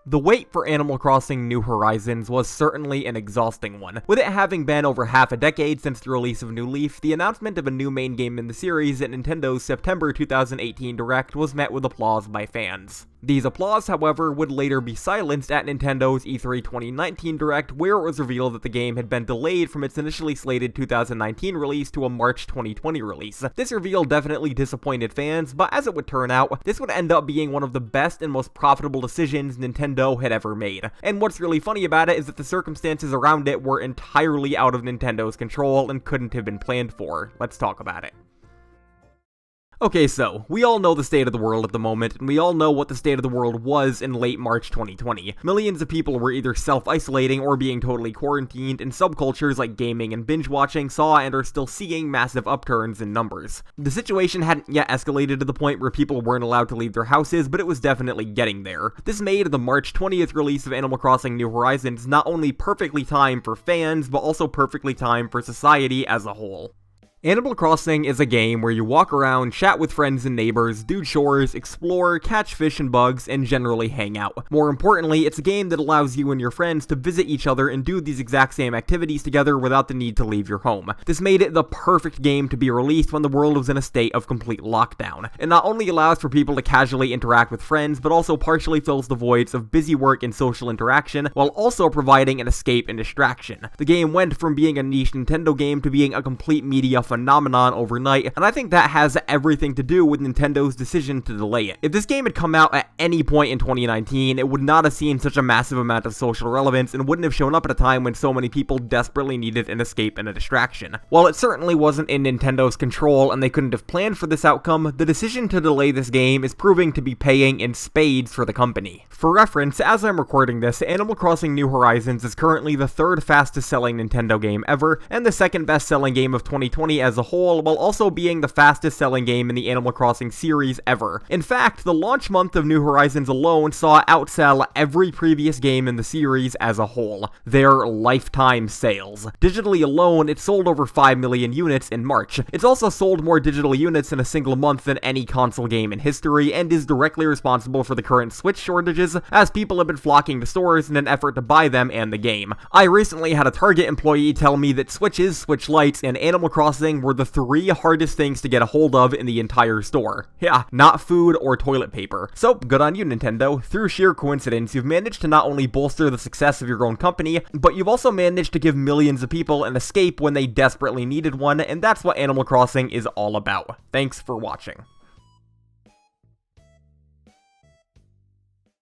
The wait for Animal Crossing New Horizons was certainly an exhausting one. With it having been over half a decade since the release of New Leaf, the announcement of a new main game in the series at Nintendo's September 2018 Direct was met with applause by fans. These applause, however, would later be silenced at Nintendo's E3 2019 Direct, where it was revealed that the game had been delayed from its initially slated 2019 release to a March 2020 release. This reveal definitely disappointed fans, but as it would turn out, this would end up being one of the best and most profitable decisions Nintendo had ever made. And what's really funny about it is that the circumstances around it were entirely out of Nintendo's control and couldn't have been planned for. Let's talk about it. Okay, so, we all know the state of the world at the moment, and we all know what the state of the world was in late March 2020. Millions of people were either self-isolating or being totally quarantined, and subcultures like gaming and binge-watching saw and are still seeing massive upturns in numbers. The situation hadn't yet escalated to the point where people weren't allowed to leave their houses, but it was definitely getting there. This made the March 20th release of Animal Crossing New Horizons not only perfectly timed for fans, but also perfectly timed for society as a whole. Animal Crossing is a game where you walk around, chat with friends and neighbors, do chores, explore, catch fish and bugs, and generally hang out. More importantly, it's a game that allows you and your friends to visit each other and do these exact same activities together without the need to leave your home. This made it the perfect game to be released when the world was in a state of complete lockdown. It not only allows for people to casually interact with friends, but also partially fills the voids of busy work and social interaction, while also providing an escape and distraction. The game went from being a niche Nintendo game to being a complete media phenomenon overnight, and I think that has everything to do with Nintendo's decision to delay it. If this game had come out at any point in 2019, it would not have seen such a massive amount of social relevance and wouldn't have shown up at a time when so many people desperately needed an escape and a distraction. While it certainly wasn't in Nintendo's control and they couldn't have planned for this outcome, the decision to delay this game is proving to be paying in spades for the company. For reference, as I'm recording this, Animal Crossing New Horizons is currently the third fastest selling Nintendo game ever, and the second best selling game of 2020 as a whole, while also being the fastest selling game in the Animal Crossing series ever. In fact, the launch month of New Horizons alone saw it outsell every previous game in the series as a whole. Their lifetime sales. Digitally alone, it sold over 5 million units in March. It's also sold more digital units in a single month than any console game in history, and is directly responsible for the current Switch shortages, as people have been flocking to stores in an effort to buy them and the game. I recently had a Target employee tell me that Switches, Switch Lites, and Animal Crossing were the 3 hardest things to get a hold of in the entire store. Yeah, not food or toilet paper. So, good on you, Nintendo. Through sheer coincidence, you've managed to not only bolster the success of your own company, but you've also managed to give millions of people an escape when they desperately needed one, and that's what Animal Crossing is all about. Thanks for watching.